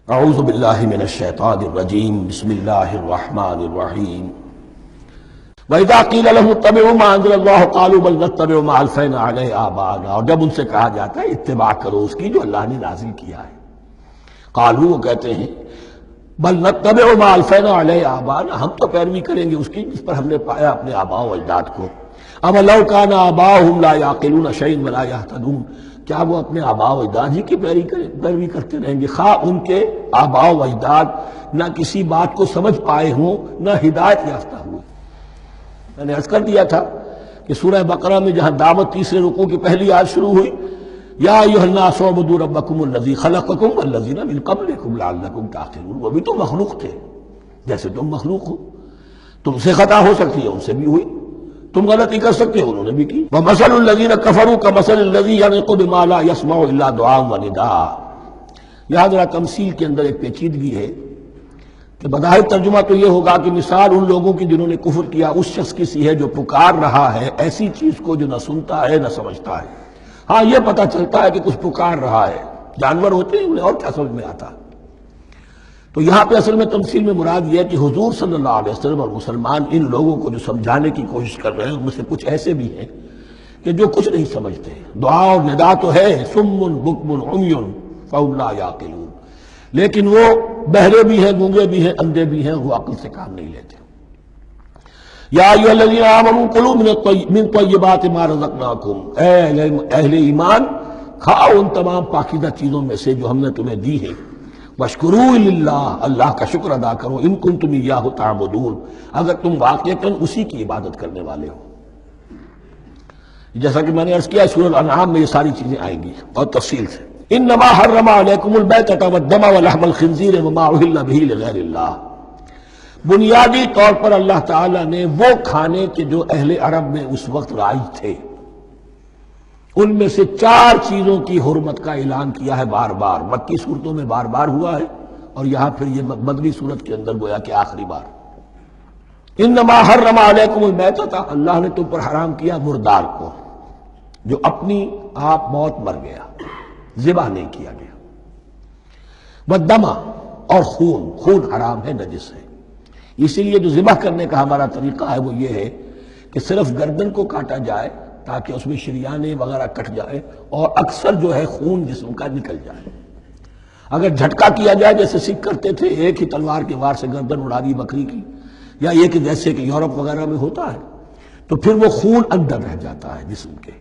اعوذ باللہ من الشیطان الرجیم بسم اللہ الرحمن الرحیم وَإِذَا قِيلَ لَهُمُ اتَّبِعُوا مَا أَنزَلَ اللَّهُ قَالُوا بَلْ نَتَّبِعُ مَا أَلْفَيْنَا عَلَيْهِ آبَاءَنَا، اور جب ان سے کہا جاتا ہے اتباع کرو اس کی جو اللہ نے نازل کیا ہے، قالوا وہ کہتے ہیں بل نتبع ما الفینا علیہ آباءنا، ہم تو پیروی کریں گے اس کی جس پر ہم نے پایا اپنے آباء و اجداد کو۔ اَوَ لَوْ كَانَ آبَاؤُهُمْ لَا يَعْقِلُونَ شَيْئًا وَلَا يَهْتَدُونَ، کیا وہ اپنے آباء و اجداد ہی کی پیروی کرتے رہیں گے، خواہ ان کے آباء و اجداد نہ کسی بات کو سمجھ پائے ہوں نہ ہدایت یافتہ ہوئے۔ میں نے عرض کر دیا تھا کہ سورہ بقرہ میں جہاں دعوت تیسرے رکوع کی پہلی آیت شروع ہوئی، یا ایھا الناس اعبدوا ربکم الذی خلقکم والذین من قبلکم لعلکم تعقلون، وہ بھی تو مخلوق تھے جیسے تم مخلوق ہو، تم سے خطا ہو سکتی ہے ان سے بھی ہوئی، تم غلطی کر سکتے ہو انہوں نے بھی کی۔ ومثل الذین کفروا کمثل الذی ینطق بما لا یسمع الا دعاء ونداء۔ یہاں ذرا تمثیل کے اندر ایک پیچیدگی ہے کہ بظاہر ترجمہ تو یہ ہوگا کہ مثال ان لوگوں کی جنہوں نے کفر کیا اس شخص کی سی ہے جو پکار رہا ہے ایسی چیز کو جو نہ سنتا ہے نہ سمجھتا ہے۔ ہاں یہ پتہ چلتا ہے کہ کچھ پکار رہا ہے، جانور ہوتے ہیں انہیں اور کیا سمجھ میں آتا۔ تو یہاں پہ اصل میں تمثیل میں مراد یہ ہے کہ حضور صلی اللہ علیہ وسلم اور مسلمان ان لوگوں کو جو سمجھانے کی کوشش کر رہے ہیں ان میں سے کچھ ایسے بھی ہیں کہ جو کچھ نہیں سمجھتے، دعا اور ندا تو ہے، صم بکم عمی فهم لا یعقلون، لیکن وہ بہرے بھی ہیں، گونگے بھی ہیں، اندھے بھی ہیں، وہ عقل سے کام نہیں لیتے۔ یا ایھا الذین آمنوا کلوا من طیبات ما رزقناکم، اے اہل ایمان کھاؤ ان تمام پاکیزہ چیزوں میں سے جو ہم نے تمہیں دی ہیں، واشکروا للہ، اللہ کا شکر ادا کرو، ان کنتم ایاہ تعبدون، اگر تم واقعتاً اسی کی عبادت کرنے والے ہو۔ جیسا کہ میں نے عرض کیا سورۃ الانعام میں یہ ساری چیزیں آئیں گی اور تفصیل سے۔ انما حرم علیکم المیتۃ والدم ولحم الخنزیر وما اہل بہ لغیر اللہ، بنیادی طور پر اللہ تعالیٰ نے وہ کھانے کے جو اہل عرب میں اس وقت رائج تھے ان میں سے 4 چیزوں کی حرمت کا اعلان کیا ہے، بار بار مکی صورتوں میں بار بار ہوا ہے اور یہاں پھر یہ مدنی صورت کے اندر گویا کہ آخری بار۔ انما حرم علیکم المیتۃ، اللہ نے تم پر حرام کیا مردار کو جو اپنی آپ موت مر گیا، ذبح نہیں کیا گیا، والدم، اور خون حرام ہے، نجس ہے۔ اسی لیے جو ذبح کرنے کا ہمارا طریقہ ہے وہ یہ ہے کہ صرف گردن کو کاٹا جائے تاکہ اس میں شریانے وغیرہ کٹ جائے اور اکثر جو ہے خون جسم کا نکل جائے۔ اگر جھٹکا کیا جائے جیسے سکھ کرتے تھے، ایک ہی تلوار کے وار سے گردن اڑا دی بکری کی، یا یہ کہ جیسے کہ یورپ وغیرہ میں ہوتا ہے، تو پھر وہ خون اندر رہ جاتا ہے جسم کے،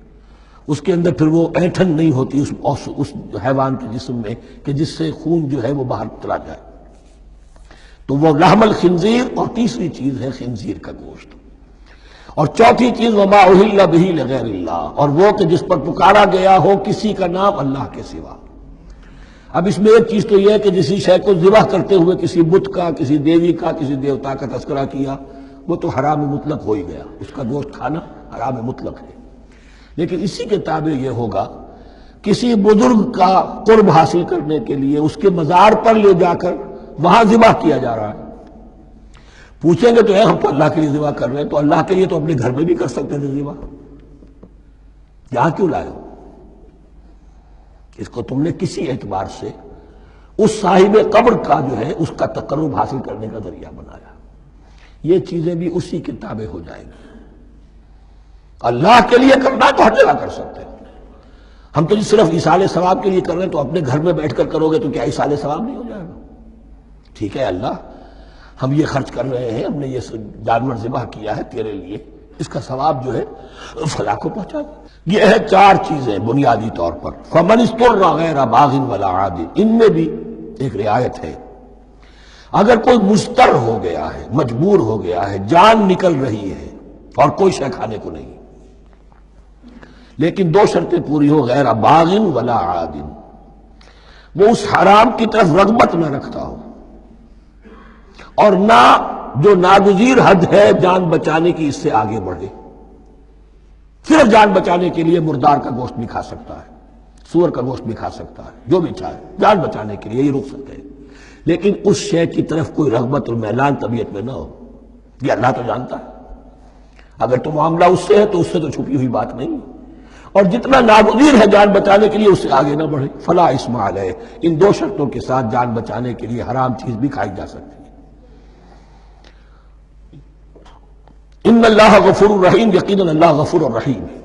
اس کے اندر پھر وہ اینٹھن نہیں ہوتی اس حیوان کے جسم میں کہ جس سے خون جو ہے وہ باہر چلا جائے۔ تو وہ لحم الخنزیر، اور تیسری چیز ہے خنزیر کا گوشت، اور چوتھی چیز وما اہل بہ لغیر اللہ، اور وہ کہ جس پر پکارا گیا ہو کسی کا نام اللہ کے سوا۔ اب اس میں ایک چیز تو یہ ہے کہ جسی شے کو ذبح کرتے ہوئے کسی بت کا، کسی دیوی کا، کسی دیوتا کا تذکرہ کیا وہ تو حرام مطلق ہو ہی گیا، اس کا گوشت کھانا حرام مطلق ہے۔ لیکن اسی کے تابع یہ ہوگا کسی بزرگ کا قرب حاصل کرنے کے لیے اس کے مزار پر لے جا کر وہاں ذبح کیا جا رہا ہے۔ پوچھیں گے تو ہم تو اللہ کے لیے ذبح کر رہے ہیں، تو اللہ کے لیے تو اپنے گھر میں بھی کر سکتے تھے ذبح، یہاں کیوں لائے ہو؟ اس کو تم نے کسی اعتبار سے اس صاحب قبر کا جو ہے اس کا تقرب حاصل کرنے کا ذریعہ بنایا۔ یہ چیزیں بھی اسی کے تابع ہو جائیں گی۔ اللہ کے لیے کرنا تو ہر جگہ کر سکتے ہیں، ہم تو صرف ایصال ثواب کے لیے کر رہے ہیں، تو اپنے گھر میں بیٹھ کر کرو گے تو کیا ایصال ثواب نہیں ہو جائے گا؟ ٹھیک ہے اللہ ہم یہ خرچ کر رہے ہیں، ہم نے یہ جانور ذبح کیا ہے تیرے لیے، اس کا ثواب جو ہے فلاں کو پہنچا دے۔ یہ ہے 4 چیزیں بنیادی طور پر۔ فمن اضطر غیر باغ ولا عاد، ان میں بھی ایک رعایت ہے، اگر کوئی مضطر ہو گیا ہے، مجبور ہو گیا ہے، جان نکل رہی ہے اور کوئی شے کھانے کو نہیں، لیکن 2 شرطیں پوری ہو، غیر باغ ولا عاد، وہ اس حرام کی طرف رغبت نہ رکھتا ہو اور نہ جو ناگزیر حد ہے جان بچانے کی اس سے آگے بڑھے۔ صرف جان بچانے کے لیے مردار کا گوشت بھی کھا سکتا ہے، سور کا گوشت بھی کھا سکتا ہے، جو بھی چاہے جان بچانے کے لیے یہ رک سکتے ہیں، لیکن اس شے کی طرف کوئی رغبت اور میلان طبیعت میں نہ ہو۔ یہ اللہ تو جانتا ہے، اگر تو معاملہ اس سے ہے تو اس سے تو چھپی ہوئی بات نہیں، اور جتنا ناگزیر ہے جان بچانے کے لیے اس سے آگے نہ بڑھے. فلا اسم علیہ، ان دو شرطوں کے ساتھ جان بچانے کے لیے حرام چیز بھی کھائی جا سکتی ہے. ان اللہ غفور الرحیم، یقیناً اللہ غفور الرحیم ہے.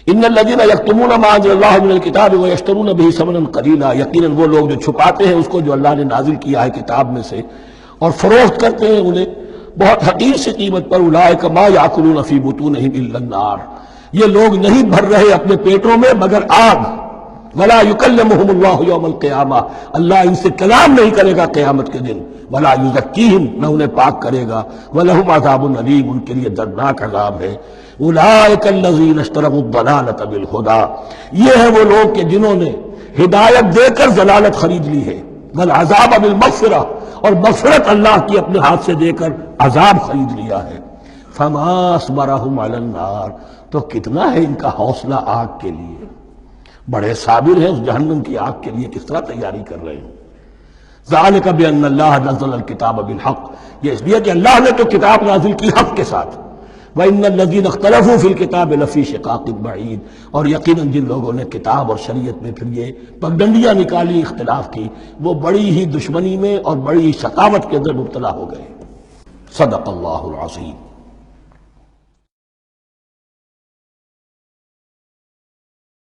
ان الذین یکتمون ما انزل اللہ من الکتاب ویشترون به ثمنا قلیلا، یقیناً وہ لوگ جو چھپاتے ہیں اس کو جو اللہ نے نازل کیا ہے کتاب میں سے اور فروخت کرتے ہیں انہیں بہت حقیر سی قیمت پر، اولئک ما یاکلون فی بطونہم الا النار، یہ لوگ نہیں بھر رہے اپنے پیٹوں میں مگر آگ. ولا یکلمہم اللہ یوم القیامہ، اللہ ان سے کلام نہیں کرے گا قیامت کے دن. ولا یزکیہم، نہ انہیں پاک کرے گا. ولہم عذاب علیم، ان کے لیے دردناک عذاب ہے. اولئک الذین اشتروا الضلالۃ بالہدی، یہ ہیں وہ لوگ کہ جنہوں نے ہدایت دے کر ضلالت خرید لی ہے. والعذاب بالمغفرہ، اور مغفرت اللہ کی اپنے ہاتھ سے دے کر عذاب خرید لیا ہے. فما اصبرہم علی النار، تو کتنا ہے ان کا حوصلہ آگ کے لیے. بڑے صابر ہیں اس جہنم کی آگ کے لیے، کس طرح تیاری کر رہے ہیں. ذالک بان اللہ نزل الکتاب بالحق، یہ اس لیے کہ اللہ نے تو کتاب نازل کی حق کے ساتھ. وان الذین اختلفوا فی الکتاب لفی شقاق بعید، اور یقیناً جن لوگوں نے کتاب اور شریعت میں پھر یہ پگڈنڈیاں نکالی، اختلاف کی، وہ بڑی ہی دشمنی میں اور بڑی ہی شقاوت کے اندر مبتلا ہو گئے. صدق اللہ العظیم.